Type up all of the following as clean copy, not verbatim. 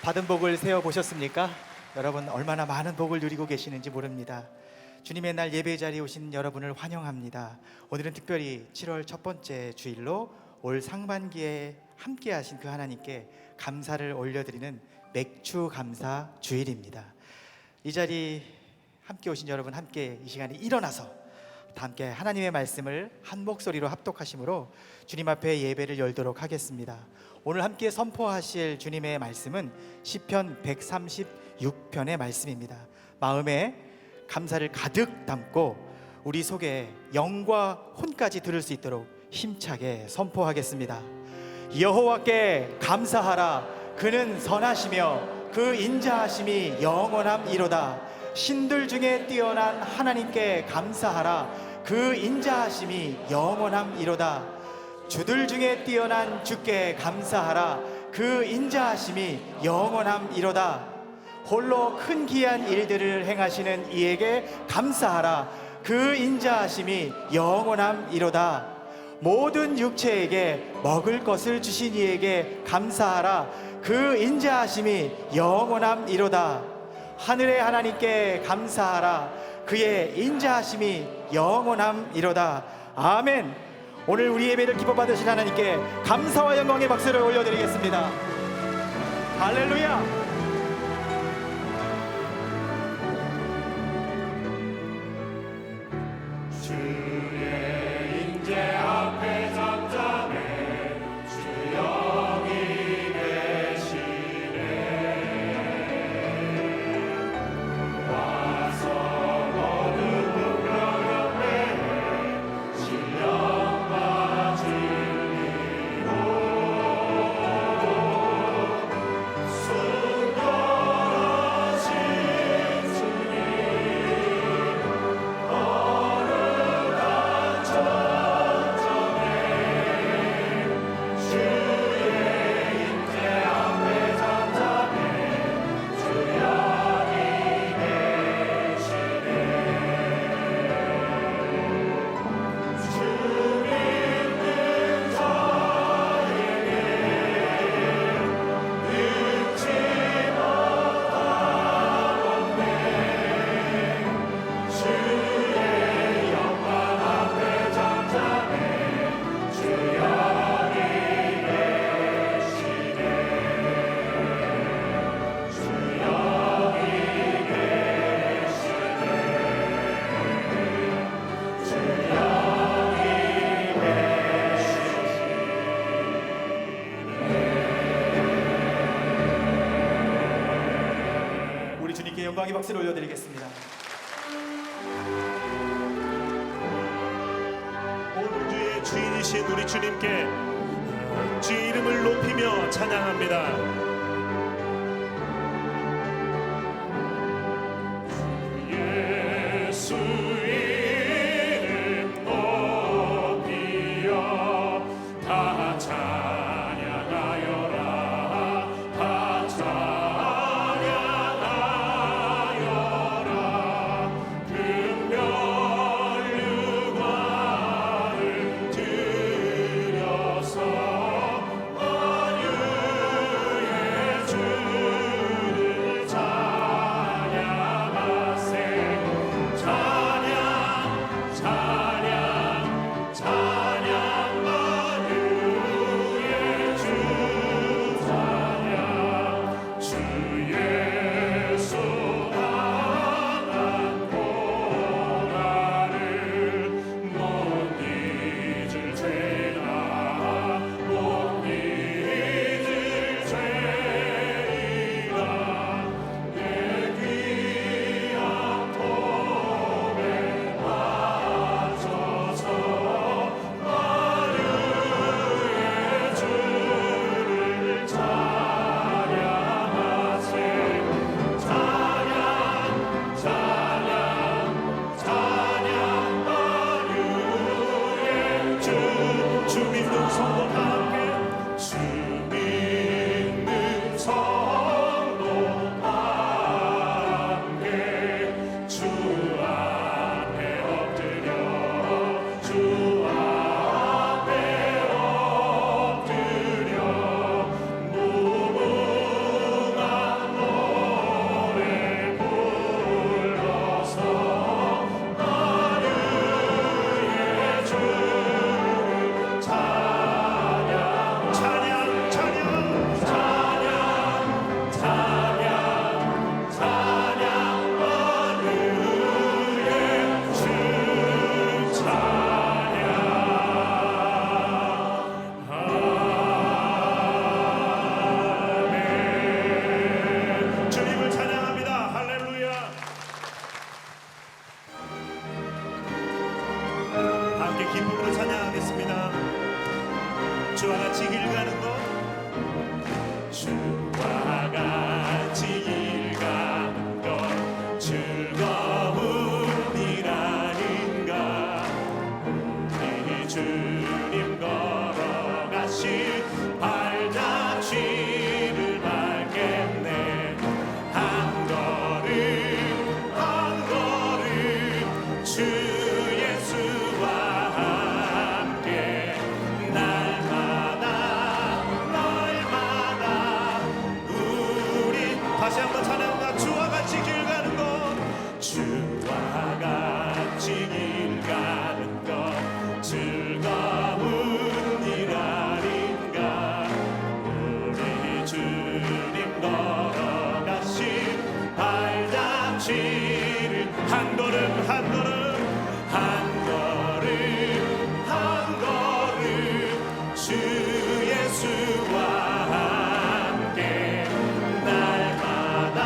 받은 복을 세어 보셨습니까? 여러분 얼마나 많은 복을 누리고 계시는지 모릅니다. 주님의 날 예배 자리에 오신 여러분을 환영합니다. 오늘은 특별히 7월 첫 번째 주일로 올 상반기에 함께 하신 그 하나님께 감사를 올려드리는 맥주 감사 주일입니다. 이 자리 함께 오신 여러분, 함께 이 시간에 일어나서 다 함께 하나님의 말씀을 한 목소리로 합독하심으로 주님 앞에 예배를 열도록 하겠습니다. 오늘 함께 선포하실 주님의 말씀은 시편 136편의 말씀입니다. 마음에 감사를 가득 담고 우리 속에 영과 혼까지 들을 수 있도록 힘차게 선포하겠습니다. 여호와께 감사하라. 그는 선하시며 그 인자하심이 영원함이로다. 신들 중에 뛰어난 하나님께 감사하라. 그 인자하심이 영원함이로다. 주들 중에 뛰어난 주께 감사하라. 그 인자하심이 영원함이로다. 홀로 큰 기이한 일들을 행하시는 이에게 감사하라. 그 인자하심이 영원함이로다. 모든 육체에게 먹을 것을 주신 이에게 감사하라. 그 인자하심이 영원함이로다. 하늘의 하나님께 감사하라. 그의 인자하심이 영원함이로다. 아멘. 오늘 우리 예배를 기뻐 받으신 하나님께 감사와 영광의 박수를 올려드리겠습니다. 할렐루야. 영광의 박수를 올려드리겠습니다. 온 우주의 주인이신 우리 주님께 주의 이름을 높이며 찬양합니다. 다시 한번 찬양합니다. 주와 같이 길 가는 것, 주와 같이 길 가는 것 즐거운 일 아닌가. 우리 주님 걸어가신 발자취를 한 걸음 한 걸음 한 걸음 한 걸음 주 예수와 함께 날마다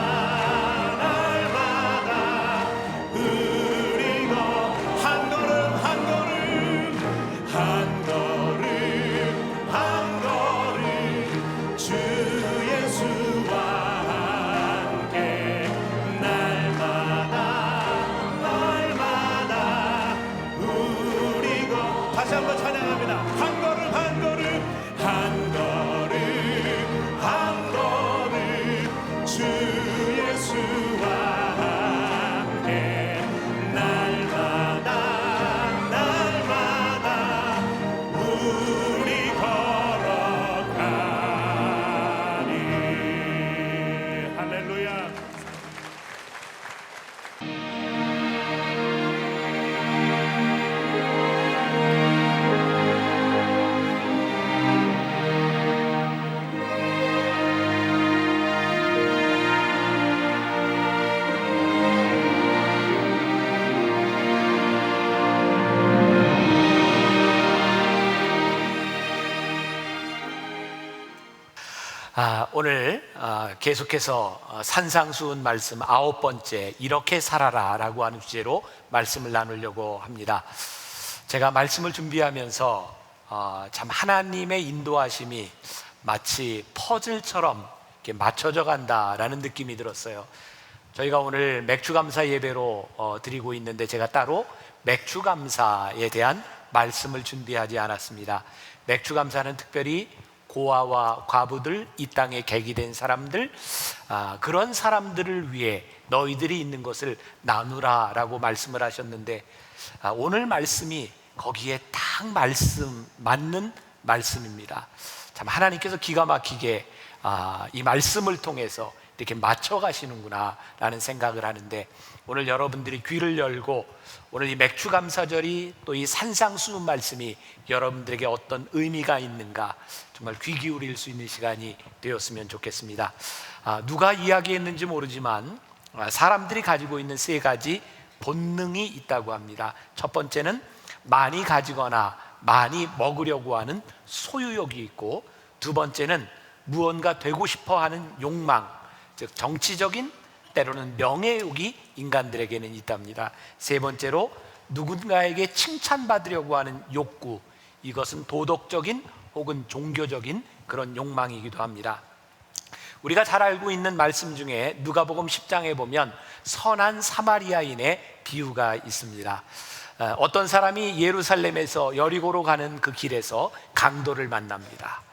날마다 우리가 한 걸음 한 걸음 한 걸음 한 걸음 주 예수와 함께 날마다 날마다 우리가 다시 한번 찬양합니다. 한 걸음 한 걸음 한 걸음 한 걸음 주 예수와 함께 날마다 날마다 우리 걸어가니. 할렐루야. 오늘 계속해서 산상수훈 말씀 9번째 이렇게 살아라 라고 하는 주제로 말씀을 나누려고 합니다. 제가 말씀을 준비하면서 참 하나님의 인도하심이 마치 퍼즐처럼 이렇게 맞춰져 간다라는 느낌이 들었어요. 저희가 오늘 맥주감사 예배로 드리고 있는데 제가 따로 맥주감사에 대한 말씀을 준비하지 않았습니다. 맥주감사는 특별히 고아와 과부들, 이 땅에 계기된 사람들, 그런 사람들을 위해 너희들이 있는 것을 나누라 라고 말씀을 하셨는데, 오늘 말씀이 거기에 딱 맞는 말씀입니다. 참 하나님께서 기가 막히게 이 말씀을 통해서 이렇게 맞춰 가시는구나 라는 생각을 하는데, 오늘 여러분들이 귀를 열고 오늘 이 맥주감사절이 또 이 산상수훈 말씀이 여러분들에게 어떤 의미가 있는가 정말 귀 기울일 수 있는 시간이 되었으면 좋겠습니다. 누가 이야기했는지 모르지만 사람들이 가지고 있는 세 가지 본능이 있다고 합니다. 첫 번째는 많이 가지거나 많이 먹으려고 하는 소유욕이 있고, 두 번째는 무언가 되고 싶어 하는 욕망, 즉 정치적인 때로는 명예욕이 인간들에게는 있답니다. 세 번째로 누군가에게 칭찬받으려고 하는 욕구, 이것은 도덕적인 혹은 종교적인 그런 욕망이기도 합니다. 우리가 잘 알고 있는 말씀 중에 누가복음 10장에 보면 선한 사마리아인의 비유가 있습니다. 어떤 사람이 예루살렘에서 여리고로 가는 그 길에서 강도를 만납니다.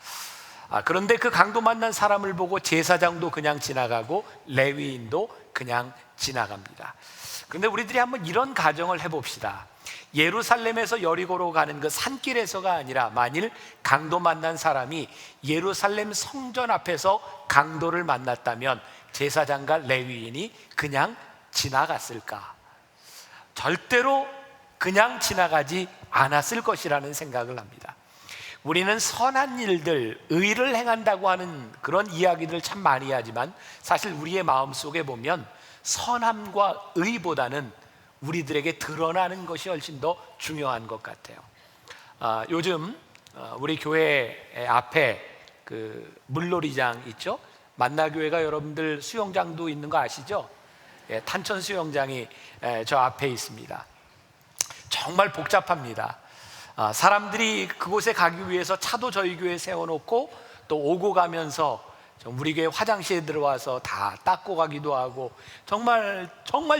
그런데 그 강도 만난 사람을 보고 제사장도 그냥 지나가고 레위인도 그냥 지나갑니다. 그런데 우리들이 한번 이런 가정을 해봅시다. 예루살렘에서 여리고로 가는 그 산길에서가 아니라 만일 강도 만난 사람이 예루살렘 성전 앞에서 강도를 만났다면 제사장과 레위인이 그냥 지나갔을까? 절대로 그냥 지나가지 않았을 것이라는 생각을 합니다. 우리는 선한 일들, 의를 행한다고 하는 그런 이야기들 참 많이 하지만 사실 우리의 마음속에 보면 선함과 의보다는 우리들에게 드러나는 것이 훨씬 더 중요한 것 같아요. 요즘 우리 교회 앞에 그 물놀이장 있죠? 만나교회가 여러분들 수영장도 있는 거 아시죠? 탄천 수영장이 저 앞에 있습니다. 정말 복잡합니다. 사람들이 그곳에 가기 위해서 차도 저희 교회에 세워놓고 또 오고 가면서 우리 교회 화장실에 들어와서 다 닦고 가기도 하고 정말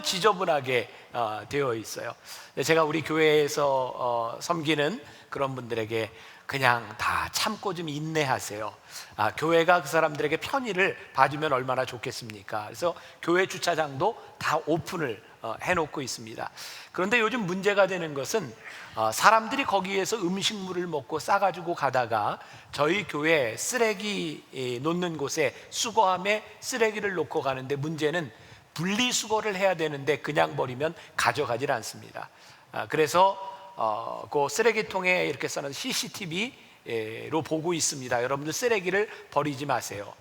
지저분하게 되어 있어요. 제가 우리 교회에서 섬기는 그런 분들에게 그냥 다 참고 좀 인내하세요. 교회가 그 사람들에게 편의를 봐주면 얼마나 좋겠습니까? 그래서 교회 주차장도 다 오픈을 해놓고 있습니다. 그런데 요즘 문제가 되는 것은 사람들이 거기에서 음식물을 먹고 싸가지고 가다가 저희 교회 쓰레기 놓는 곳에 수거함에 쓰레기를 놓고 가는데, 문제는 분리수거를 해야 되는데 그냥 버리면 가져가질 않습니다. 그래서 그 쓰레기통에 이렇게 써놓은 CCTV로 보고 있습니다. 여러분들 쓰레기를 버리지 마세요.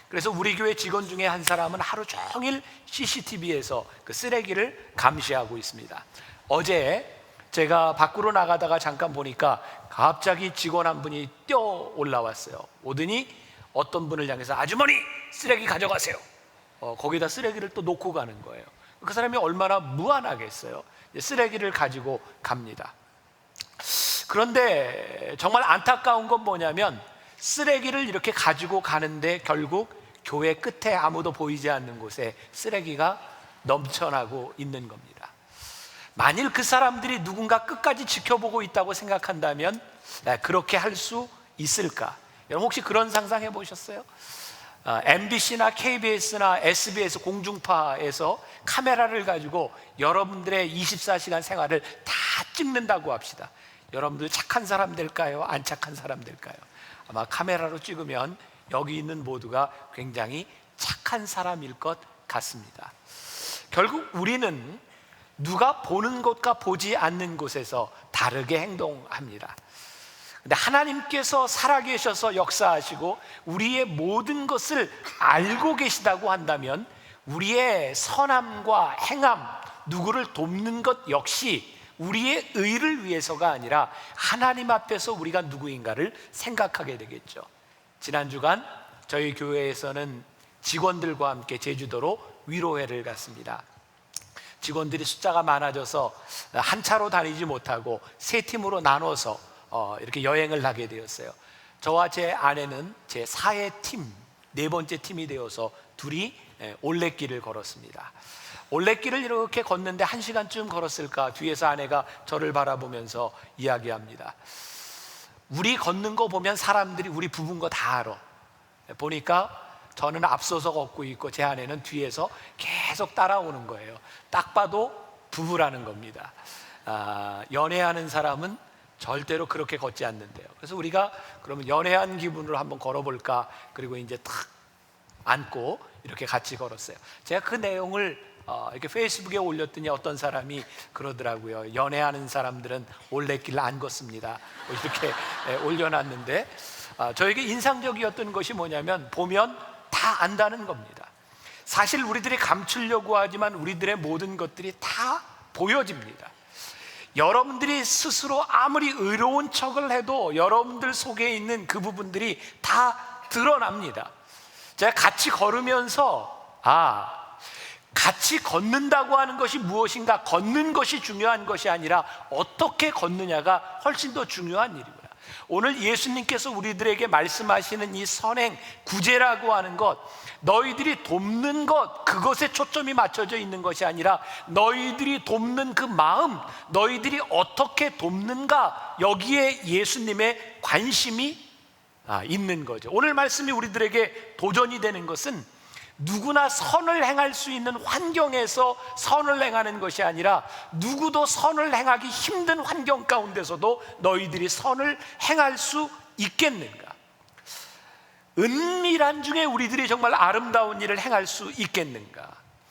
그래서 우리 교회 직원 중에 한 사람은 하루 종일 CCTV에서 그 쓰레기를 감시하고 있습니다. 어제 제가 밖으로 나가다가 잠깐 보니까 갑자기 직원 한 분이 뛰어 올라왔어요. 오더니 어떤 분을 향해서 아주머니 쓰레기 가져가세요. 거기다 쓰레기를 또 놓고 가는 거예요. 그 사람이 얼마나 무안하겠어요. 쓰레기를 가지고 갑니다. 그런데 정말 안타까운 건 뭐냐면, 쓰레기를 이렇게 가지고 가는데 결국 교회 끝에 아무도 보이지 않는 곳에 쓰레기가 넘쳐나고 있는 겁니다. 만일 그 사람들이 누군가 끝까지 지켜보고 있다고 생각한다면 그렇게 할 수 있을까? 여러분 혹시 그런 상상해 보셨어요? MBC나 KBS나 SBS 공중파에서 카메라를 가지고 여러분들의 24시간 생활을 다 찍는다고 합시다. 여러분들 착한 사람 될까요? 안 착한 사람 될까요? 아마 카메라로 찍으면 여기 있는 모두가 굉장히 착한 사람일 것 같습니다. 결국 우리는 누가 보는 곳과 보지 않는 곳에서 다르게 행동합니다. 근데 하나님께서 살아계셔서 역사하시고 우리의 모든 것을 알고 계시다고 한다면, 우리의 선함과 행함, 누구를 돕는 것 역시 우리의 의를 위해서가 아니라 하나님 앞에서 우리가 누구인가를 생각하게 되겠죠. 지난 주간 저희 교회에서는 직원들과 함께 제주도로 위로회를 갔습니다. 직원들이 숫자가 많아져서 한 차로 다니지 못하고 세 팀으로 나눠서 이렇게 여행을 하게 되었어요. 저와 제 아내는 제 4회 팀, 네 번째 팀이 되어서 둘이 올레길을 걸었습니다. 올레길을 이렇게 걷는데 1시간쯤 걸었을까, 뒤에서 아내가 저를 바라보면서 이야기합니다. 우리 걷는 거 보면 사람들이 우리 부부인 거 다 알아. 보니까 저는 앞서서 걷고 있고 제 아내는 뒤에서 계속 따라오는 거예요. 딱 봐도 부부라는 겁니다. 연애하는 사람은 절대로 그렇게 걷지 않는데요. 그래서 우리가 그러면 연애한 기분으로 한번 걸어볼까, 그리고 이제 탁 안고 이렇게 같이 걸었어요. 제가 그 내용을 이렇게 페이스북에 올렸더니 어떤 사람이 그러더라고요. 연애하는 사람들은 올레길 안 걷습니다. 이렇게 올려놨는데, 저에게 인상적이었던 것이 뭐냐면, 보면 다 안다는 겁니다. 사실 우리들이 감추려고 하지만 우리들의 모든 것들이 다 보여집니다. 여러분들이 스스로 아무리 의로운 척을 해도 여러분들 속에 있는 그 부분들이 다 드러납니다. 제가 같이 걸으면서 같이 걷는다고 하는 것이 무엇인가, 걷는 것이 중요한 것이 아니라 어떻게 걷느냐가 훨씬 더 중요한 일이구나. 오늘 예수님께서 우리들에게 말씀하시는 이 선행, 구제라고 하는 것, 너희들이 돕는 것, 그것에 초점이 맞춰져 있는 것이 아니라 너희들이 돕는 그 마음, 너희들이 어떻게 돕는가, 여기에 예수님의 관심이 있는 거죠. 오늘 말씀이 우리들에게 도전이 되는 것은 누구나 선을 행할 수 있는 환경에서 선을 행하는 것이 아니라 누구도 선을 행하기 힘든 환경 가운데서도 너희들이 선을 행할 수 있겠는가? 은밀한 중에 우리들이 정말 아름다운 일을 행할 수 있겠는가?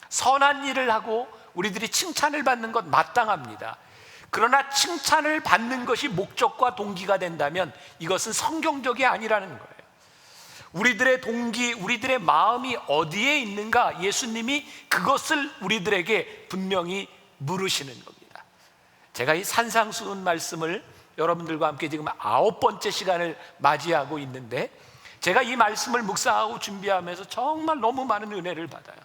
선한 일을 하고 우리들이 칭찬을 받는 것 마땅합니다. 그러나 칭찬을 받는 것이 목적과 동기가 된다면 이것은 성경적이 아니라는 거예요. 우리들의 동기, 우리들의 마음이 어디에 있는가, 예수님이 그것을 우리들에게 분명히 물으시는 겁니다. 제가 이 산상수훈 말씀을 여러분들과 함께 지금 9번째 시간을 맞이하고 있는데, 제가 이 말씀을 묵상하고 준비하면서 정말 너무 많은 은혜를 받아요.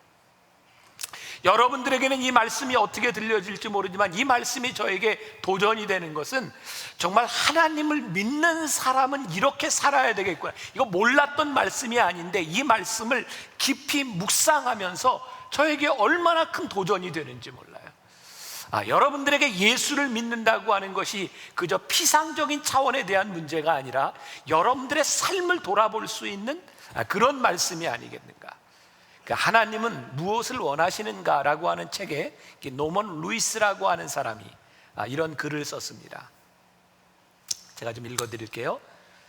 여러분들에게는 이 말씀이 어떻게 들려질지 모르지만 이 말씀이 저에게 도전이 되는 것은, 정말 하나님을 믿는 사람은 이렇게 살아야 되겠구나, 이거 몰랐던 말씀이 아닌데 이 말씀을 깊이 묵상하면서 저에게 얼마나 큰 도전이 되는지 몰라요. 여러분들에게 예수를 믿는다고 하는 것이 그저 피상적인 차원에 대한 문제가 아니라 여러분들의 삶을 돌아볼 수 있는 그런 말씀이 아니겠는가. 하나님은 무엇을 원하시는가라고 하는 책에 노먼 루이스라고 하는 사람이 이런 글을 썼습니다. 제가 좀 읽어드릴게요.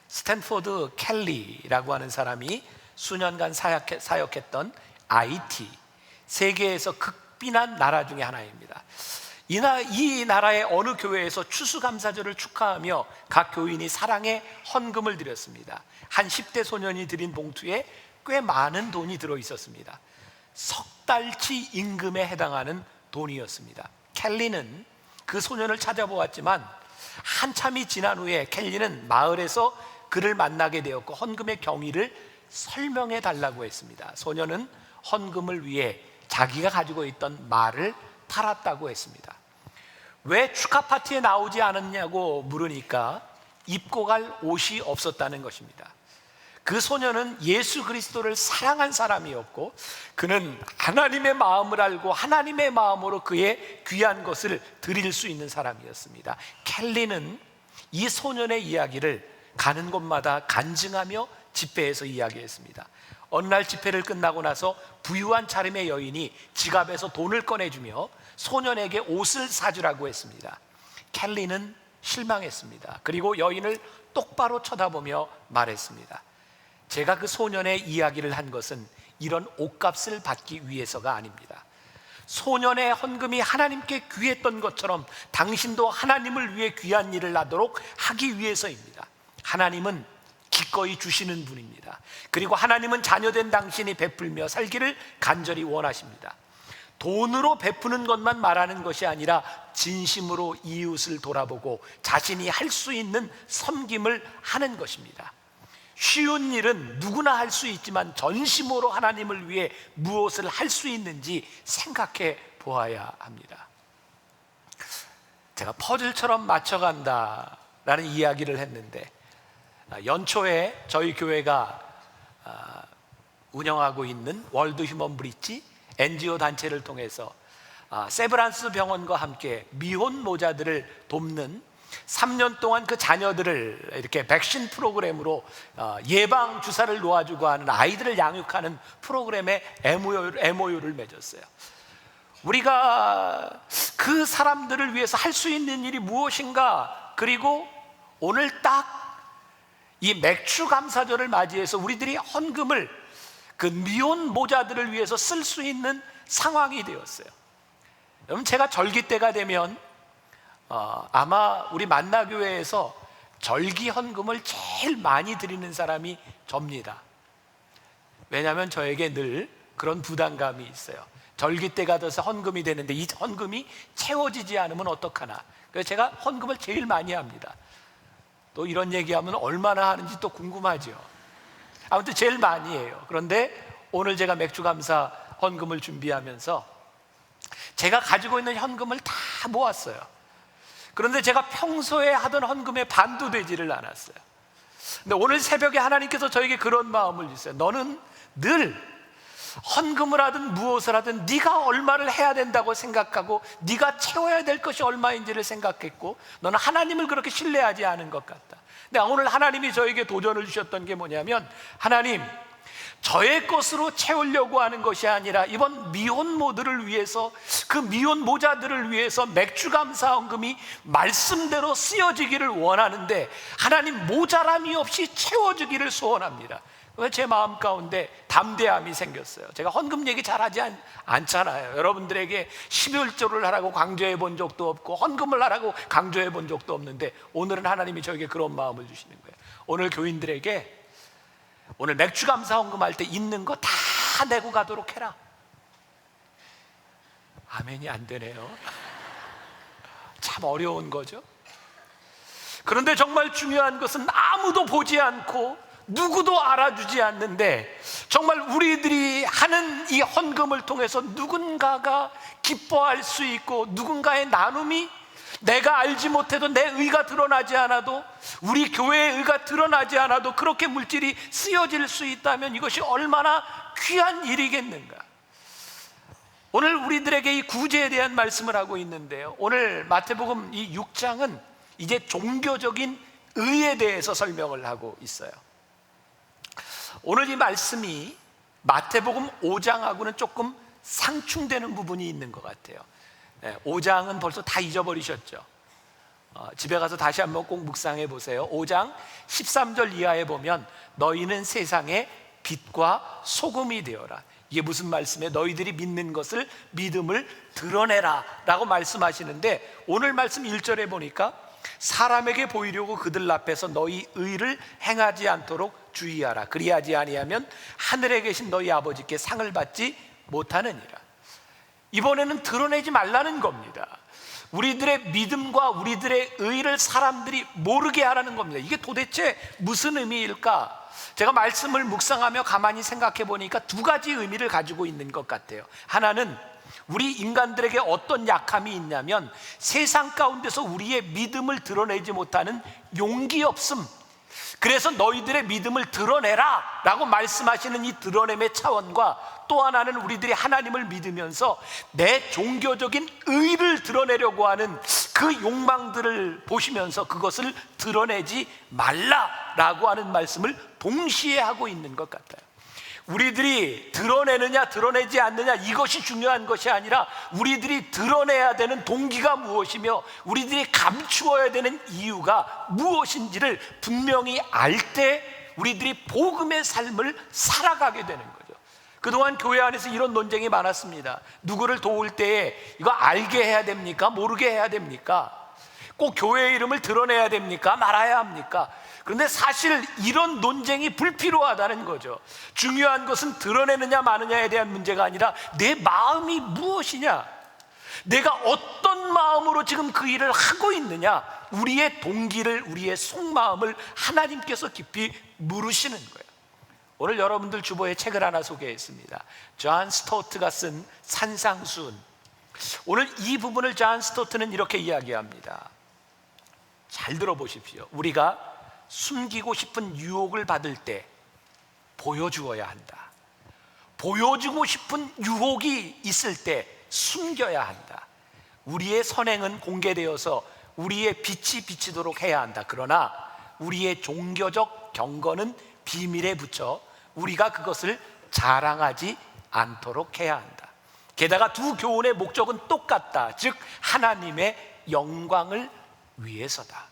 스탠포드 켈리라고 하는 사람이 수년간 사역했던 IT, 세계에서 극빈한 나라 중에 하나입니다. 이 나라의 어느 교회에서 추수감사절을 축하하며 각 교인이 사랑의 헌금을 드렸습니다. 한 10대 소년이 드린 봉투에 꽤 많은 돈이 들어있었습니다. 석 달치 임금에 해당하는 돈이었습니다. 켈리는 그 소년을 찾아보았지만 한참이 지난 후에 켈리는 마을에서 그를 만나게 되었고 헌금의 경위를 설명해 달라고 했습니다. 소년은 헌금을 위해 자기가 가지고 있던 말을 팔았다고 했습니다. 왜 축하 파티에 나오지 않았냐고 물으니까 입고 갈 옷이 없었다는 것입니다. 그 소년은 예수 그리스도를 사랑한 사람이었고 그는 하나님의 마음을 알고 하나님의 마음으로 그의 귀한 것을 드릴 수 있는 사람이었습니다. 켈리는 이 소년의 이야기를 가는 곳마다 간증하며 집회에서 이야기했습니다. 어느 날 집회를 끝나고 나서 부유한 차림의 여인이 지갑에서 돈을 꺼내주며 소년에게 옷을 사주라고 했습니다. 켈리는 실망했습니다. 그리고 여인을 똑바로 쳐다보며 말했습니다. 제가 그 소년의 이야기를 한 것은 이런 옷값을 받기 위해서가 아닙니다. 소년의 헌금이 하나님께 귀했던 것처럼 당신도 하나님을 위해 귀한 일을 하도록 하기 위해서입니다. 하나님은 기꺼이 주시는 분입니다. 그리고 하나님은 자녀된 당신이 베풀며 살기를 간절히 원하십니다. 돈으로 베푸는 것만 말하는 것이 아니라 진심으로 이웃을 돌아보고 자신이 할 수 있는 섬김을 하는 것입니다. 쉬운 일은 누구나 할 수 있지만 전심으로 하나님을 위해 무엇을 할 수 있는지 생각해 보아야 합니다. 제가 퍼즐처럼 맞춰간다라는 이야기를 했는데 연초에 저희 교회가 운영하고 있는 월드 휴먼 브릿지 NGO 단체를 통해서 세브란스 병원과 함께 미혼 모자들을 돕는 3년 동안 그 자녀들을 이렇게 백신 프로그램으로 예방 주사를 놓아주고 하는 아이들을 양육하는 프로그램에 MOU를 맺었어요. 우리가 그 사람들을 위해서 할 수 있는 일이 무엇인가, 그리고 오늘 딱 이 맥주 감사절을 맞이해서 우리들이 헌금을 그 미혼 모자들을 위해서 쓸 수 있는 상황이 되었어요. 여러분, 제가 절기 때가 되면 아마 우리 만나교회에서 절기 헌금을 제일 많이 드리는 사람이 접니다. 왜냐하면 저에게 늘 그런 부담감이 있어요. 절기 때가 돼서 헌금이 되는데 이 헌금이 채워지지 않으면 어떡하나. 그래서 제가 헌금을 제일 많이 합니다. 또 이런 얘기하면 얼마나 하는지 또 궁금하죠. 아무튼 제일 많이 해요. 그런데 오늘 제가 맥주감사 헌금을 준비하면서 제가 가지고 있는 헌금을 다 모았어요. 그런데 제가 평소에 하던 헌금의 반도 되지를 않았어요. 근데 오늘 새벽에 하나님께서 저에게 그런 마음을 주세요. 너는 늘 헌금을 하든 무엇을 하든 네가 얼마를 해야 된다고 생각하고 네가 채워야 될 것이 얼마인지를 생각했고 너는 하나님을 그렇게 신뢰하지 않은 것 같다. 근데 오늘 하나님이 저에게 도전을 주셨던 게 뭐냐면, 하나님, 저의 것으로 채우려고 하는 것이 아니라 이번 미혼모들을 위해서, 그 미혼모자들을 위해서 맥주감사 헌금이 말씀대로 쓰여지기를 원하는데 하나님, 모자람이 없이 채워지기를 소원합니다. 제 마음 가운데 담대함이 생겼어요. 제가 헌금 얘기 잘하지 않잖아요. 여러분들에게 11조를 하라고 강조해 본 적도 없고 헌금을 하라고 강조해 본 적도 없는데 오늘은 하나님이 저에게 그런 마음을 주시는 거예요. 오늘 교인들에게 오늘 맥주감사 헌금할 때 있는 거 다 내고 가도록 해라. 아멘이 안 되네요. 참 어려운 거죠. 그런데 정말 중요한 것은 아무도 보지 않고 누구도 알아주지 않는데 정말 우리들이 하는 이 헌금을 통해서 누군가가 기뻐할 수 있고 누군가의 나눔이 내가 알지 못해도 내 의가 드러나지 않아도, 우리 교회의 의가 드러나지 않아도 그렇게 물질이 쓰여질 수 있다면 이것이 얼마나 귀한 일이겠는가. 오늘 우리들에게 이 구제에 대한 말씀을 하고 있는데요, 오늘 마태복음 이 6장은 이제 종교적인 의에 대해서 설명을 하고 있어요. 오늘 이 말씀이 마태복음 5장하고는 조금 상충되는 부분이 있는 것 같아요. 5장은 벌써 다 잊어버리셨죠? 집에 가서 다시 한번 꼭 묵상해 보세요. 5장 13절 이하에 보면 너희는 세상의 빛과 소금이 되어라. 이게 무슨 말씀이에요? 너희들이 믿는 것을, 믿음을 드러내라 라고 말씀하시는데, 오늘 말씀 1절에 보니까 사람에게 보이려고 그들 앞에서 너희 의를 행하지 않도록 주의하라. 그리하지 아니하면 하늘에 계신 너희 아버지께 상을 받지 못하느니라. 이번에는 드러내지 말라는 겁니다. 우리들의 믿음과 우리들의 의를 사람들이 모르게 하라는 겁니다. 이게 도대체 무슨 의미일까? 제가 말씀을 묵상하며 가만히 생각해 보니까 두 가지 의미를 가지고 있는 것 같아요. 하나는 우리 인간들에게 어떤 약함이 있냐면 세상 가운데서 우리의 믿음을 드러내지 못하는 용기 없음. 그래서 너희들의 믿음을 드러내라 라고 말씀하시는 이 드러냄의 차원과, 또 하나는 우리들이 하나님을 믿으면서 내 종교적인 의를 드러내려고 하는 그 욕망들을 보시면서 그것을 드러내지 말라라고 하는 말씀을 동시에 하고 있는 것 같아요. 우리들이 드러내느냐 드러내지 않느냐 이것이 중요한 것이 아니라 우리들이 드러내야 되는 동기가 무엇이며 우리들이 감추어야 되는 이유가 무엇인지를 분명히 알 때 우리들이 복음의 삶을 살아가게 되는 거죠. 그동안 교회 안에서 이런 논쟁이 많았습니다. 누구를 도울 때에 이거 알게 해야 됩니까? 모르게 해야 됩니까? 꼭 교회의 이름을 드러내야 됩니까? 말아야 합니까? 그런데 사실 이런 논쟁이 불필요하다는 거죠. 중요한 것은 드러내느냐 마느냐에 대한 문제가 아니라 내 마음이 무엇이냐, 내가 어떤 마음으로 지금 그 일을 하고 있느냐, 우리의 동기를, 우리의 속마음을 하나님께서 깊이 물으시는 거예요. 오늘 여러분들 주보에 책을 하나 소개했습니다. 존 스토트가 쓴 산상수훈. 오늘 이 부분을 존 스토트는 이렇게 이야기합니다. 잘 들어보십시오. 우리가 숨기고 싶은 유혹을 받을 때 보여주어야 한다. 보여주고 싶은 유혹이 있을 때 숨겨야 한다. 우리의 선행은 공개되어서 우리의 빛이 비치도록 해야 한다. 그러나 우리의 종교적 경건은 비밀에 붙여 우리가 그것을 자랑하지 않도록 해야 한다. 게다가 두 교훈의 목적은 똑같다. 즉 하나님의 영광을 위해서다.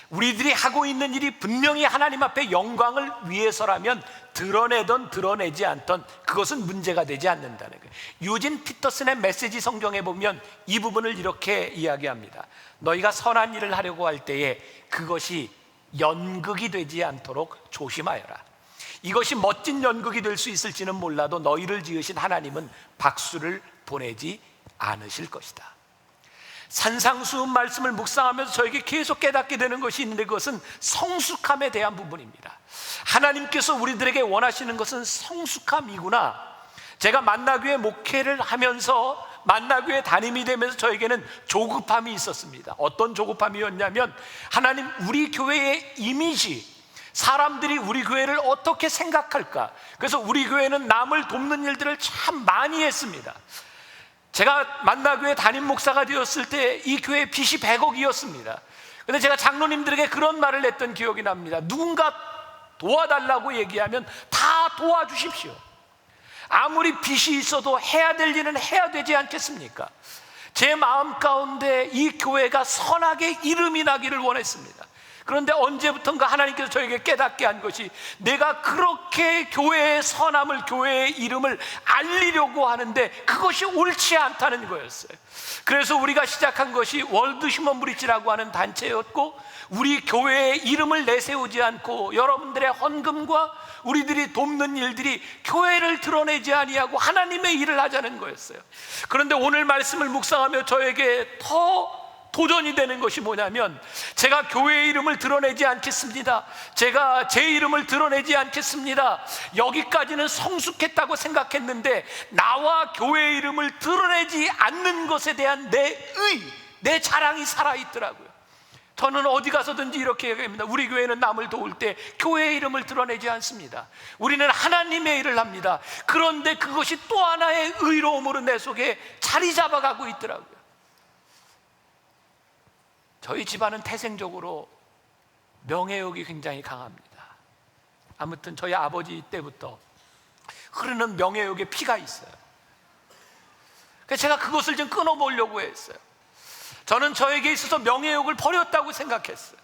우리들이 하고 있는 일이 분명히 하나님 앞에 영광을 위해서라면 드러내던 드러내지 않던 그것은 문제가 되지 않는다는 거예요. 유진 피터슨의 메시지 성경에 보면 이 부분을 이렇게 이야기합니다. 너희가 선한 일을 하려고 할 때에 그것이 연극이 되지 않도록 조심하여라. 이것이 멋진 연극이 될 수 있을지는 몰라도 너희를 지으신 하나님은 박수를 보내지 않으실 것이다. 산상수훈 말씀을 묵상하면서 저에게 계속 깨닫게 되는 것이 있는데, 그것은 성숙함에 대한 부분입니다. 하나님께서 우리들에게 원하시는 것은 성숙함이구나. 제가 만나교회 목회를 하면서 만나교회 담임이 되면서 저에게는 조급함이 있었습니다. 어떤 조급함이었냐면, 하나님, 우리 교회의 이미지, 사람들이 우리 교회를 어떻게 생각할까? 그래서 우리 교회는 남을 돕는 일들을 참 많이 했습니다. 제가 만나교회 담임 목사가 되었을 때 이 교회 빚이 100억이었습니다. 그런데 제가 장로님들에게 그런 말을 했던 기억이 납니다. 누군가 도와달라고 얘기하면 다 도와주십시오. 아무리 빚이 있어도 해야 될 일은 해야 되지 않겠습니까? 제 마음 가운데 이 교회가 선하게 이름이 나기를 원했습니다. 그런데 언제부턴가 하나님께서 저에게 깨닫게 한 것이, 내가 그렇게 교회의 선함을, 교회의 이름을 알리려고 하는데 그것이 옳지 않다는 거였어요. 그래서 우리가 시작한 것이 월드 휴먼 브릿지라고 하는 단체였고, 우리 교회의 이름을 내세우지 않고 여러분들의 헌금과 우리들이 돕는 일들이 교회를 드러내지 아니하고 하나님의 일을 하자는 거였어요. 그런데 오늘 말씀을 묵상하며 저에게 더 도전이 되는 것이 뭐냐면, 제가 교회의 이름을 드러내지 않겠습니다. 제가 제 이름을 드러내지 않겠습니다. 여기까지는 성숙했다고 생각했는데, 나와 교회의 이름을 드러내지 않는 것에 대한 내 자랑이 살아있더라고요. 저는 어디 가서든지 이렇게 얘기합니다. 우리 교회는 남을 도울 때 교회의 이름을 드러내지 않습니다. 우리는 하나님의 일을 합니다. 그런데 그것이 또 하나의 의로움으로 내 속에 자리 잡아가고 있더라고요. 저희 집안은 태생적으로 명예욕이 굉장히 강합니다. 아무튼 저희 아버지 때부터 흐르는 명예욕의 피가 있어요. 그래서 제가 그것을 좀 끊어보려고 했어요. 저는 저에게 있어서 명예욕을 버렸다고 생각했어요.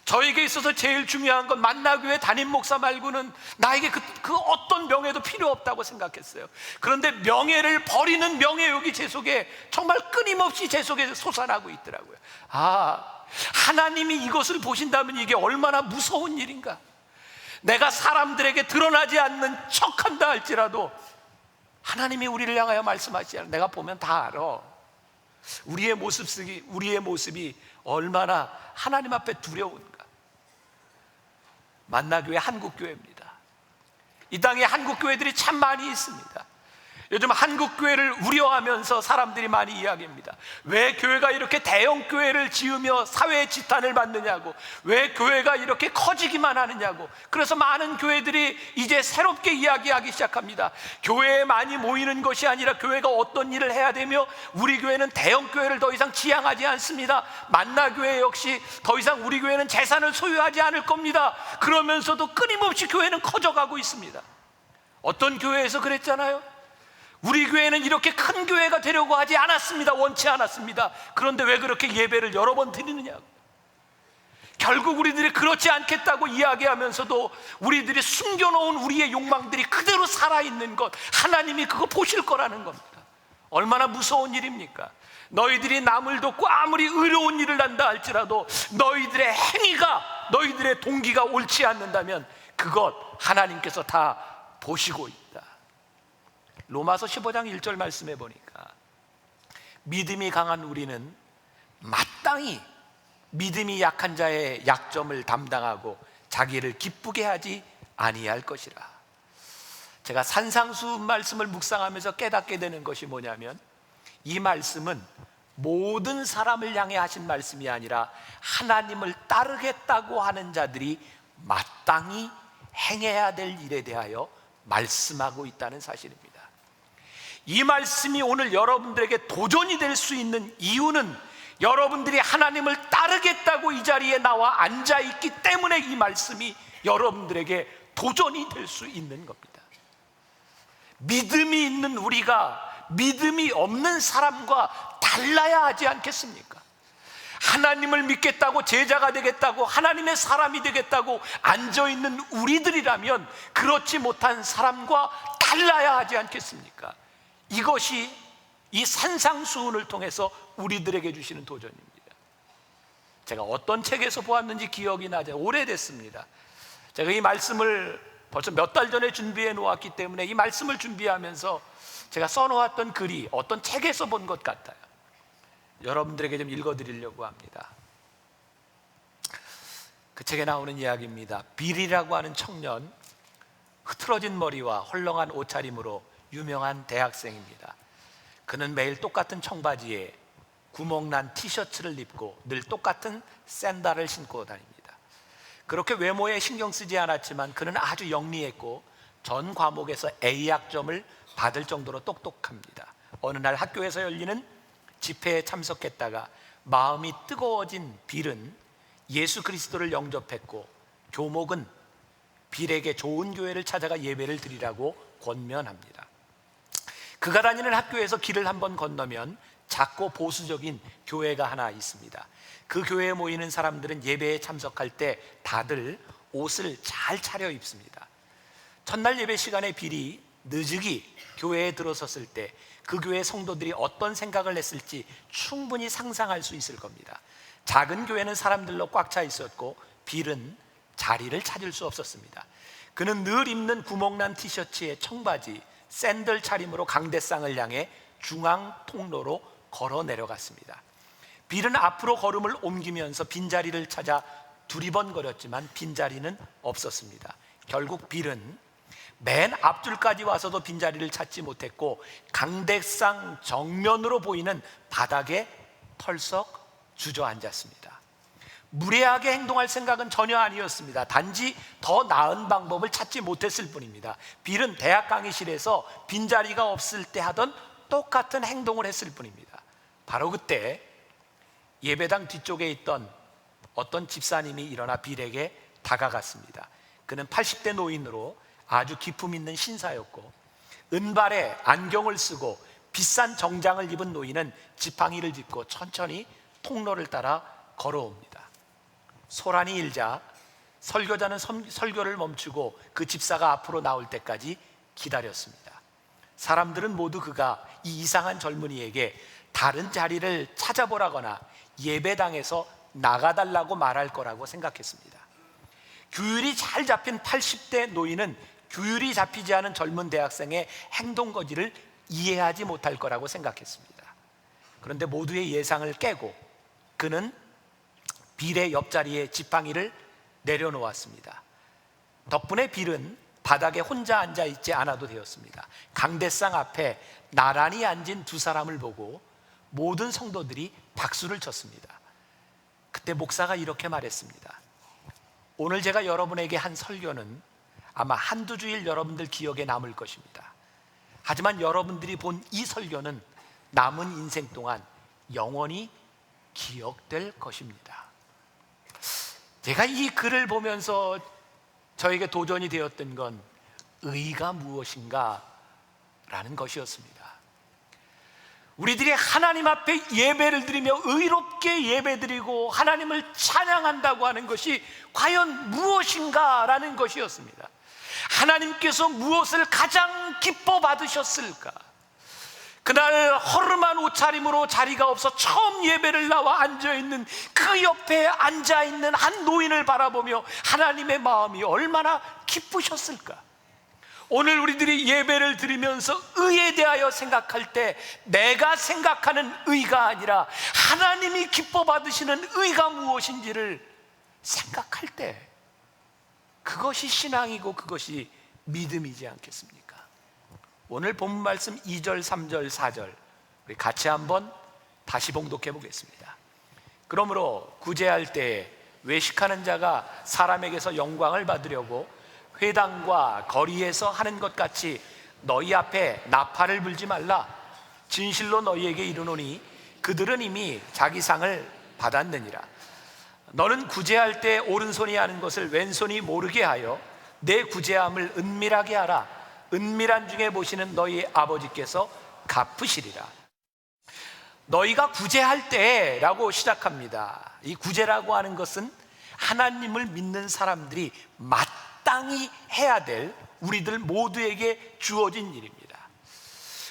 저에게 있어서 제일 중요한 건 만나교회 담임 목사 말고는 나에게 그 어떤 명예도 필요 없다고 생각했어요. 그런데 명예를 버리는 명예욕이 제 속에 정말 끊임없이 제 속에 솟아나고 있더라고요. 하나님이 이것을 보신다면 이게 얼마나 무서운 일인가. 내가 사람들에게 드러나지 않는 척한다 할지라도 하나님이 우리를 향하여 말씀하시지 않아. 내가 보면 다 알아. 우리의 모습이 얼마나 하나님 앞에 두려운가. 만나교회 한국교회입니다. 이 땅에 한국교회들이 참 많이 있습니다. 요즘 한국교회를 우려하면서 사람들이 많이 이야기합니다. 왜 교회가 이렇게 대형 교회를 지으며 사회의 지탄을 받느냐고, 왜 교회가 이렇게 커지기만 하느냐고. 그래서 많은 교회들이 이제 새롭게 이야기하기 시작합니다. 교회에 많이 모이는 것이 아니라 교회가 어떤 일을 해야 되며, 우리 교회는 대형 교회를 더 이상 지향하지 않습니다. 만나교회 역시 더 이상 우리 교회는 재산을 소유하지 않을 겁니다. 그러면서도 끊임없이 교회는 커져가고 있습니다. 어떤 교회에서 그랬잖아요. 우리 교회는 이렇게 큰 교회가 되려고 하지 않았습니다. 원치 않았습니다. 그런데 왜 그렇게 예배를 여러 번 드리느냐고. 결국 우리들이 그렇지 않겠다고 이야기하면서도 우리들이 숨겨놓은 우리의 욕망들이 그대로 살아있는 것, 하나님이 그거 보실 거라는 겁니다. 얼마나 무서운 일입니까? 너희들이 남을 돕고 아무리 의로운 일을 한다 할지라도 너희들의 행위가, 너희들의 동기가 옳지 않는다면 그것 하나님께서 다 보시고 있다. 로마서 15장 1절 말씀해 보니까 믿음이 강한 우리는 마땅히 믿음이 약한 자의 약점을 담당하고 자기를 기쁘게 하지 아니할 것이라. 제가 산상수 말씀을 묵상하면서 깨닫게 되는 것이 뭐냐면, 이 말씀은 모든 사람을 향해 하신 말씀이 아니라 하나님을 따르겠다고 하는 자들이 마땅히 행해야 될 일에 대하여 말씀하고 있다는 사실입니다. 이 말씀이 오늘 여러분들에게 도전이 될 수 있는 이유는 여러분들이 하나님을 따르겠다고 이 자리에 나와 앉아있기 때문에 이 말씀이 여러분들에게 도전이 될 수 있는 겁니다. 믿음이 있는 우리가 믿음이 없는 사람과 달라야 하지 않겠습니까? 하나님을 믿겠다고, 제자가 되겠다고, 하나님의 사람이 되겠다고 앉아있는 우리들이라면 그렇지 못한 사람과 달라야 하지 않겠습니까? 이것이 이 산상수훈을 통해서 우리들에게 주시는 도전입니다. 제가 어떤 책에서 보았는지 기억이 나죠. 오래됐습니다. 제가 이 말씀을 벌써 몇 달 전에 준비해 놓았기 때문에 이 말씀을 준비하면서 제가 써놓았던 글이 어떤 책에서 본 것 같아요. 여러분들에게 좀 읽어드리려고 합니다. 그 책에 나오는 이야기입니다. 빌이라고 하는 청년, 흐트러진 머리와 헐렁한 옷차림으로 유명한 대학생입니다. 그는 매일 똑같은 청바지에 구멍난 티셔츠를 입고 늘 똑같은 샌들을 신고 다닙니다. 그렇게 외모에 신경 쓰지 않았지만 그는 아주 영리했고 전 과목에서 A 학점을 받을 정도로 똑똑합니다. 어느 날 학교에서 열리는 집회에 참석했다가 마음이 뜨거워진 빌은 예수 그리스도를 영접했고, 교목은 빌에게 좋은 교회를 찾아가 예배를 드리라고 권면합니다. 그가 다니는 학교에서 길을 한번 건너면 작고 보수적인 교회가 하나 있습니다. 그 교회에 모이는 사람들은 예배에 참석할 때 다들 옷을 잘 차려 입습니다. 첫날 예배 시간에 빌이 늦으기 교회에 들어섰을 때 그 교회 성도들이 어떤 생각을 했을지 충분히 상상할 수 있을 겁니다. 작은 교회는 사람들로 꽉 차 있었고 빌은 자리를 찾을 수 없었습니다. 그는 늘 입는 구멍난 티셔츠에 청바지, 샌들 차림으로 강대상을 향해 중앙 통로로 걸어 내려갔습니다. 빌은 앞으로 걸음을 옮기면서 빈자리를 찾아 두리번거렸지만 빈자리는 없었습니다. 결국 빌은 맨 앞줄까지 와서도 빈자리를 찾지 못했고 강대상 정면으로 보이는 바닥에 털썩 주저앉았습니다. 무례하게 행동할 생각은 전혀 아니었습니다. 단지 더 나은 방법을 찾지 못했을 뿐입니다. 빌은 대학 강의실에서 빈자리가 없을 때 하던 똑같은 행동을 했을 뿐입니다. 바로 그때 예배당 뒤쪽에 있던 어떤 집사님이 일어나 빌에게 다가갔습니다. 그는 80대 노인으로 아주 기품 있는 신사였고, 은발에 안경을 쓰고 비싼 정장을 입은 노인은 지팡이를 짚고 천천히 통로를 따라 걸어옵니다. 소란이 일자 설교자는 설교를 멈추고 그 집사가 앞으로 나올 때까지 기다렸습니다. 사람들은 모두 그가 이 이상한 젊은이에게 다른 자리를 찾아보라거나 예배당에서 나가달라고 말할 거라고 생각했습니다. 규율이 잘 잡힌 80대 노인은 규율이 잡히지 않은 젊은 대학생의 행동거지를 이해하지 못할 거라고 생각했습니다. 그런데 모두의 예상을 깨고 그는 빌의 옆자리에 지팡이를 내려놓았습니다. 덕분에 빌은 바닥에 혼자 앉아있지 않아도 되었습니다. 강대상 앞에 나란히 앉은 두 사람을 보고 모든 성도들이 박수를 쳤습니다. 그때 목사가 이렇게 말했습니다. 오늘 제가 여러분에게 한 설교는 아마 한두 주일 여러분들 기억에 남을 것입니다. 하지만 여러분들이 본 이 설교는 남은 인생 동안 영원히 기억될 것입니다. 제가 이 글을 보면서 저에게 도전이 되었던 건 의가 무엇인가 라는 것이었습니다. 우리들이 하나님 앞에 예배를 드리며 의롭게 예배드리고 하나님을 찬양한다고 하는 것이 과연 무엇인가 라는 것이었습니다. 하나님께서 무엇을 가장 기뻐 받으셨을까? 그날 허름한 옷차림으로 자리가 없어 처음 예배를 나와 앉아있는 그 옆에 앉아있는 한 노인을 바라보며 하나님의 마음이 얼마나 기쁘셨을까? 오늘 우리들이 예배를 드리면서 의에 대하여 생각할 때 내가 생각하는 의가 아니라 하나님이 기뻐 받으시는 의가 무엇인지를 생각할 때 그것이 신앙이고 그것이 믿음이지 않겠습니까? 오늘 본문 말씀 2절, 3절, 4절 우리 같이 한번 다시 봉독해 보겠습니다. 그러므로 구제할 때에 외식하는 자가 사람에게서 영광을 받으려고 회당과 거리에서 하는 것 같이 너희 앞에 나팔을 불지 말라. 진실로 너희에게 이르노니 그들은 이미 자기 상을 받았느니라. 너는 구제할 때 오른손이 하는 것을 왼손이 모르게 하여 내 구제함을 은밀하게 하라. 은밀한 중에 보시는 너희 아버지께서 갚으시리라. 너희가 구제할 때라고 시작합니다. 이 구제라고 하는 것은 하나님을 믿는 사람들이 마땅히 해야 될 우리들 모두에게 주어진 일입니다.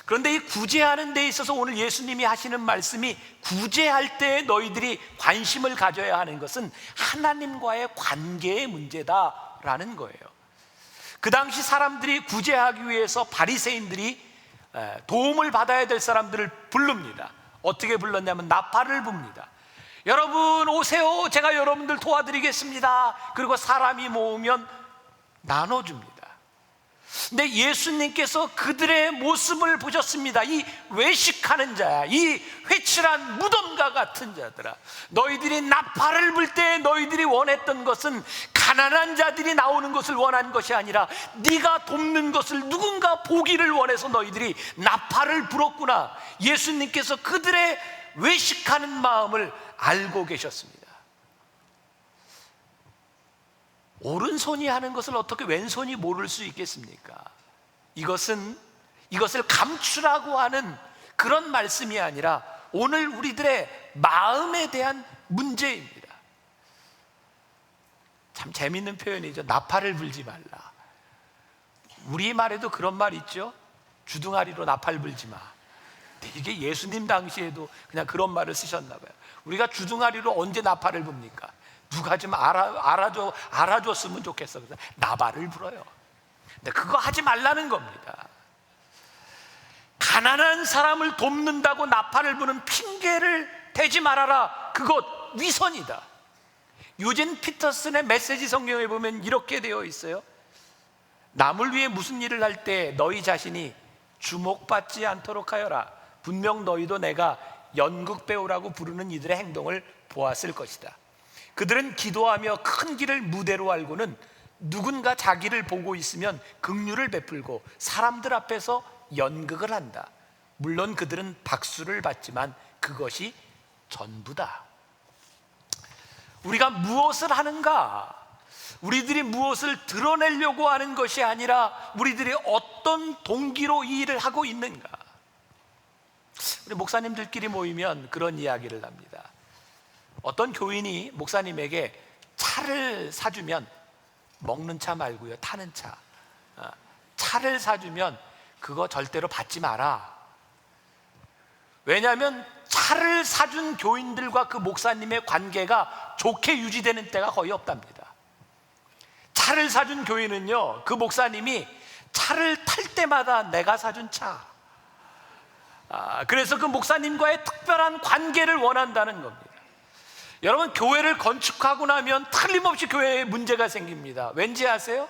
그런데 이 구제하는 데 있어서 오늘 예수님이 하시는 말씀이 구제할 때 너희들이 관심을 가져야 하는 것은 하나님과의 관계의 문제다라는 거예요. 그 당시 사람들이 구제하기 위해서 바리새인들이 도움을 받아야 될 사람들을 부릅니다. 어떻게 불렀냐면 나팔을 붑니다. 여러분 오세요, 제가 여러분들 도와드리겠습니다. 그리고 사람이 모으면 나눠줍니다. 근데 예수님께서 그들의 모습을 보셨습니다. 이 외식하는 자야, 이 회칠한 무덤과 같은 자들아, 너희들이 나팔을 불 때 너희들이 원했던 것은 가난한 자들이 나오는 것을 원한 것이 아니라 네가 돕는 것을 누군가 보기를 원해서 너희들이 나팔을 불었구나. 예수님께서 그들의 외식하는 마음을 알고 계셨습니다. 오른손이 하는 것을 어떻게 왼손이 모를 수 있겠습니까? 이것을 감추라고 하는 그런 말씀이 아니라 오늘 우리들의 마음에 대한 문제입니다. 참 재밌는 표현이죠. 나팔을 불지 말라. 우리말에도 그런 말 있죠. 주둥아리로 나팔 불지 마. 이게 예수님 당시에도 그냥 그런 말을 쓰셨나 봐요. 우리가 주둥아리로 언제 나팔을 붑니까? 누가 좀 알아줬으면 좋겠어. 그래서 나팔을 불어요. 근데 그거 하지 말라는 겁니다. 가난한 사람을 돕는다고 나팔을 부는 핑계를 대지 말아라. 그것 위선이다. 유진 피터슨의 메시지 성경에 보면 이렇게 되어 있어요. 남을 위해 무슨 일을 할 때 너희 자신이 주목받지 않도록 하여라. 분명 너희도 내가 연극 배우라고 부르는 이들의 행동을 보았을 것이다. 그들은 기도하며 큰 길을 무대로 알고는 누군가 자기를 보고 있으면 긍휼을 베풀고 사람들 앞에서 연극을 한다. 물론 그들은 박수를 받지만 그것이 전부다. 우리가 무엇을 하는가? 우리들이 무엇을 드러내려고 하는 것이 아니라 우리들이 어떤 동기로 이 일을 하고 있는가. 우리 목사님들끼리 모이면 그런 이야기를 합니다. 어떤 교인이 목사님에게 차를 사주면, 먹는 차 말고요, 타는 차, 차를 사주면 그거 절대로 받지 마라. 왜냐하면 차를 사준 교인들과 그 목사님의 관계가 좋게 유지되는 때가 거의 없답니다. 차를 사준 교인은요, 그 목사님이 차를 탈 때마다 내가 사준 차, 그래서 그 목사님과의 특별한 관계를 원한다는 겁니다. 여러분, 교회를 건축하고 나면 틀림없이 교회에 문제가 생깁니다. 왠지 아세요?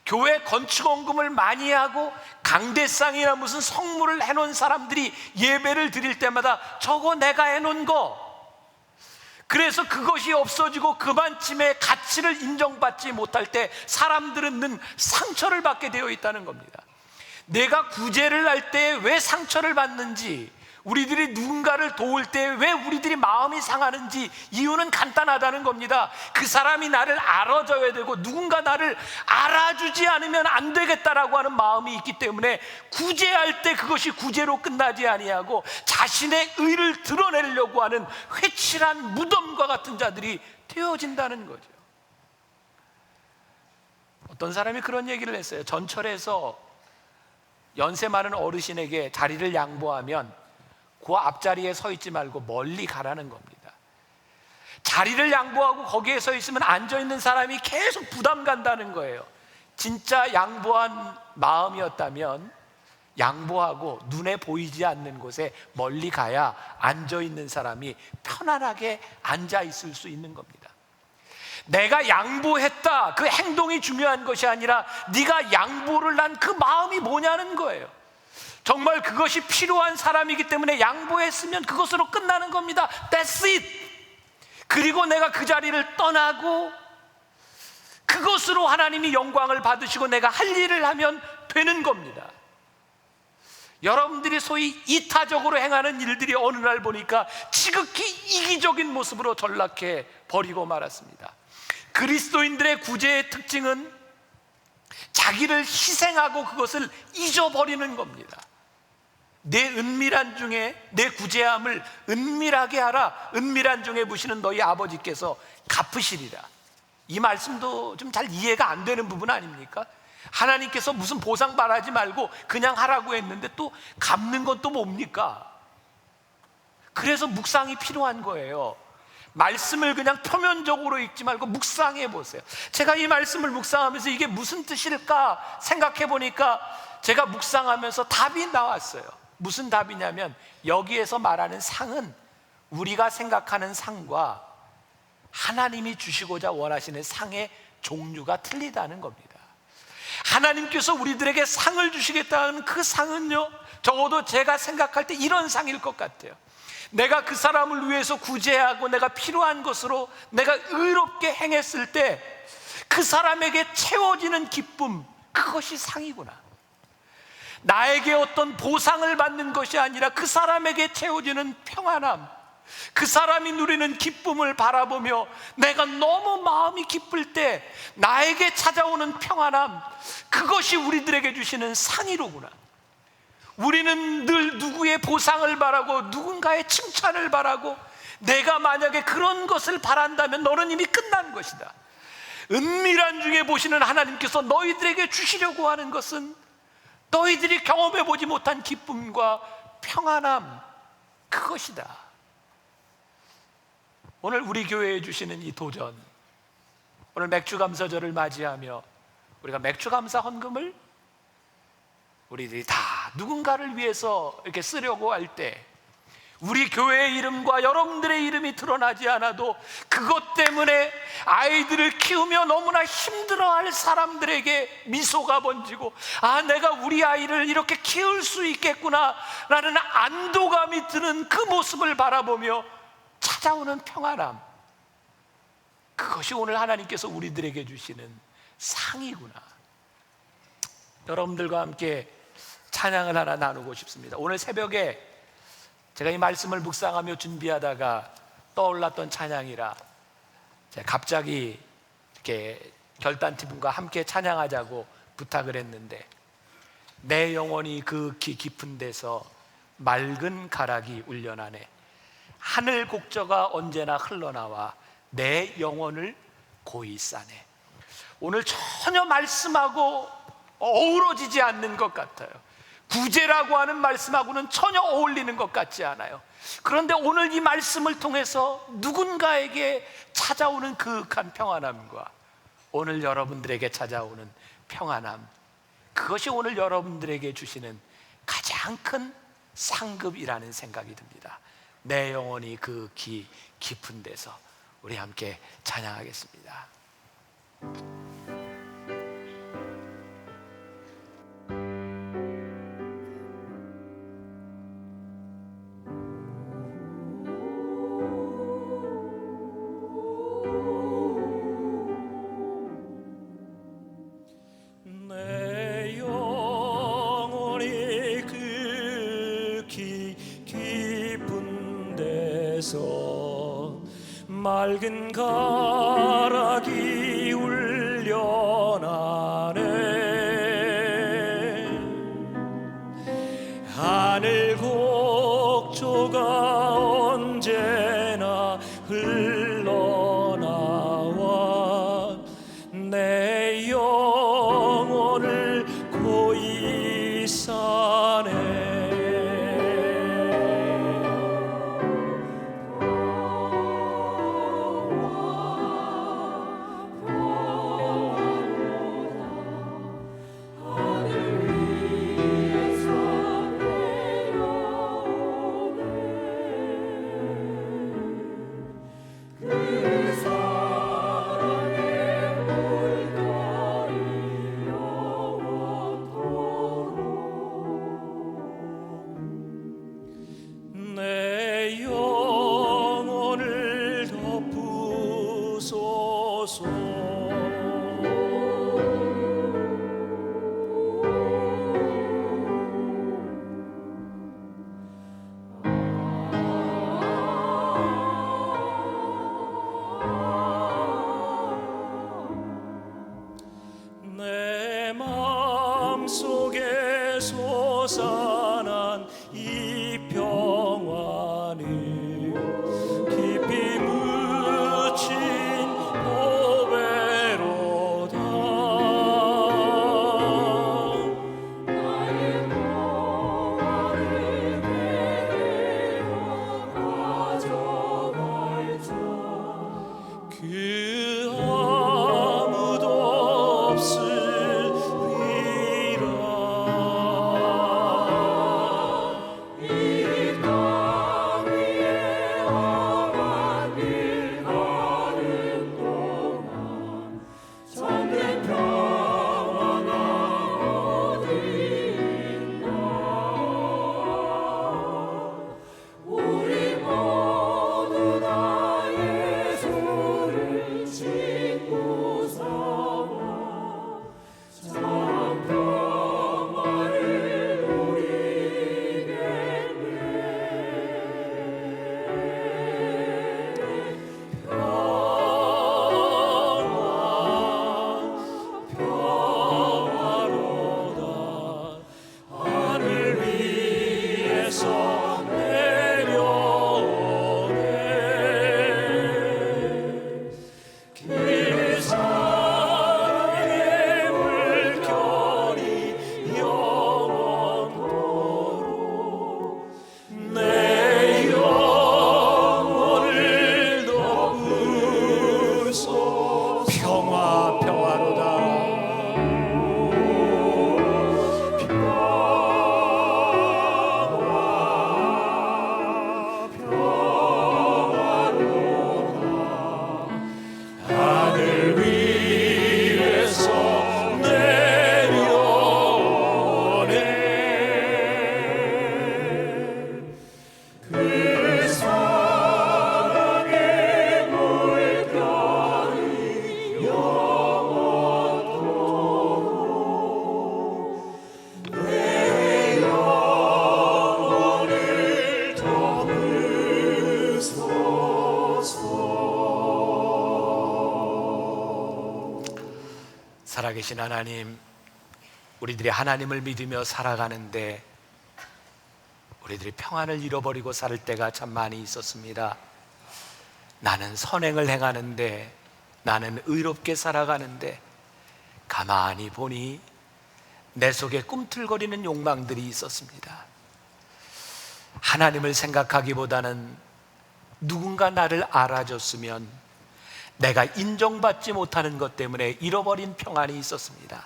교회 건축원금을 많이 하고 강대상이나 무슨 성물을 해놓은 사람들이 예배를 드릴 때마다 저거 내가 해놓은 거, 그래서 그것이 없어지고 그만침에 가치를 인정받지 못할 때 사람들은 늘 상처를 받게 되어 있다는 겁니다. 내가 구제를 할 때 왜 상처를 받는지, 우리들이 누군가를 도울 때 왜 우리들이 마음이 상하는지 이유는 간단하다는 겁니다. 그 사람이 나를 알아줘야 되고 누군가 나를 알아주지 않으면 안 되겠다라고 하는 마음이 있기 때문에 구제할 때 그것이 구제로 끝나지 아니하고 자신의 의를 드러내려고 하는 회칠한 무덤과 같은 자들이 되어진다는 거죠. 어떤 사람이 그런 얘기를 했어요. 전철에서 연세 많은 어르신에게 자리를 양보하면 그 앞자리에 서 있지 말고 멀리 가라는 겁니다. 자리를 양보하고 거기에 서 있으면 앉아있는 사람이 계속 부담 간다는 거예요. 진짜 양보한 마음이었다면 양보하고 눈에 보이지 않는 곳에 멀리 가야 앉아있는 사람이 편안하게 앉아있을 수 있는 겁니다. 내가 양보했다, 그 행동이 중요한 것이 아니라 네가 양보를 한 그 마음이 뭐냐는 거예요. 정말 그것이 필요한 사람이기 때문에 양보했으면 그것으로 끝나는 겁니다. That's it. 그리고 내가 그 자리를 떠나고 그것으로 하나님이 영광을 받으시고 내가 할 일을 하면 되는 겁니다. 여러분들이 소위 이타적으로 행하는 일들이 어느 날 보니까 지극히 이기적인 모습으로 전락해 버리고 말았습니다. 그리스도인들의 구제의 특징은 자기를 희생하고 그것을 잊어버리는 겁니다. 내 은밀한 중에 내 구제함을 은밀하게 하라. 은밀한 중에 부시는 너희 아버지께서 갚으시리라. 이 말씀도 좀 잘 이해가 안 되는 부분 아닙니까? 하나님께서 무슨 보상 바라지 말고 그냥 하라고 했는데 또 갚는 건 또 뭡니까? 그래서 묵상이 필요한 거예요. 말씀을 그냥 표면적으로 읽지 말고 묵상해 보세요. 제가 이 말씀을 묵상하면서 이게 무슨 뜻일까 생각해 보니까 제가 묵상하면서 답이 나왔어요. 무슨 답이냐면 여기에서 말하는 상은 우리가 생각하는 상과 하나님이 주시고자 원하시는 상의 종류가 틀리다는 겁니다. 하나님께서 우리들에게 상을 주시겠다는 그 상은요, 적어도 제가 생각할 때 이런 상일 것 같아요. 내가 그 사람을 위해서 구제하고 내가 필요한 것으로 내가 의롭게 행했을 때 그 사람에게 채워지는 기쁨, 그것이 상이구나. 나에게 어떤 보상을 받는 것이 아니라 그 사람에게 채워지는 평안함, 그 사람이 누리는 기쁨을 바라보며 내가 너무 마음이 기쁠 때 나에게 찾아오는 평안함, 그것이 우리들에게 주시는 상이로구나. 우리는 늘 누구의 보상을 바라고 누군가의 칭찬을 바라고 내가 만약에 그런 것을 바란다면 너는 이미 끝난 것이다. 은밀한 중에 보시는 하나님께서 너희들에게 주시려고 하는 것은 너희들이 경험해 보지 못한 기쁨과 평안함, 그것이다. 오늘 우리 교회에 주시는 이 도전, 오늘 맥주감사절을 맞이하며 우리가 맥주감사 헌금을 우리들이 다 누군가를 위해서 이렇게 쓰려고 할 때 우리 교회의 이름과 여러분들의 이름이 드러나지 않아도 그것 때문에 아이들을 키우며 너무나 힘들어할 사람들에게 미소가 번지고, 아, 내가 우리 아이를 이렇게 키울 수 있겠구나 라는 안도감이 드는 그 모습을 바라보며 찾아오는 평안함, 그것이 오늘 하나님께서 우리들에게 주시는 상이구나. 여러분들과 함께 찬양을 하나 나누고 싶습니다. 오늘 새벽에 제가 이 말씀을 묵상하며 준비하다가 떠올랐던 찬양이라 제가 갑자기 이렇게 결단팀과 함께 찬양하자고 부탁을 했는데 내 영혼이 극히 깊은 데서 맑은 가락이 울려나네. 하늘 곡저가 언제나 흘러나와 내 영혼을 고이 싸네. 오늘 전혀 말씀하고 어우러지지 않는 것 같아요. 구제라고 하는 말씀하고는 전혀 어울리는 것 같지 않아요. 그런데 오늘 이 말씀을 통해서 누군가에게 찾아오는 그윽한 평안함과 오늘 여러분들에게 찾아오는 평안함, 그것이 오늘 여러분들에게 주시는 가장 큰 상급이라는 생각이 듭니다. 내 영혼이 극히 깊은 데서. 우리 함께 찬양하겠습니다. 내 영혼이 극히 깊은 데서 맑은 가락이 울려나네. 하늘 곡조가 언제나 흘러나와 내 영혼을 고이 싸네. 내 영혼을 덮으소서. 내 마음속에 솟아난 이 평안이 깊이 묻힌 보배로다. 나의 평안을 내게로 가져갈자. 그 아무도 없으리라. 이 땅 위에 살아계신 하나님, 우리들이 하나님을 믿으며 살아가는데 우리들이 평안을 잃어버리고 살 때가 참 많이 있었습니다. 나는 선행을 행하는데, 나는 의롭게 살아가는데 가만히 보니 내 속에 꿈틀거리는 욕망들이 있었습니다. 하나님을 생각하기보다는 누군가 나를 알아줬으면, 내가 인정받지 못하는 것 때문에 잃어버린 평안이 있었습니다.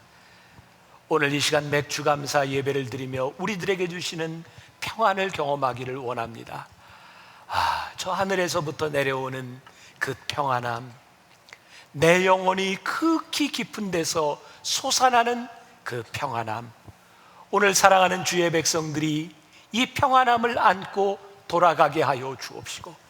오늘 이 시간 맥주감사 예배를 드리며 우리들에게 주시는 평안을 경험하기를 원합니다. 저 하늘에서부터 내려오는 그 평안함, 내 영혼이 극히 깊은 데서 솟아나는 그 평안함, 오늘 사랑하는 주의 백성들이 이 평안함을 안고 돌아가게 하여 주옵시고,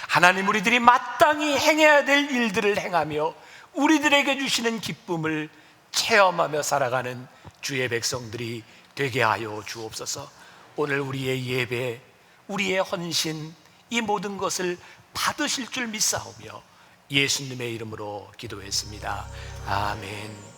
하나님, 우리들이 마땅히 행해야 될 일들을 행하며 우리들에게 주시는 기쁨을 체험하며 살아가는 주의 백성들이 되게 하여 주옵소서. 오늘 우리의 예배, 우리의 헌신, 이 모든 것을 받으실 줄 믿사오며 예수님의 이름으로 기도했습니다. 아멘.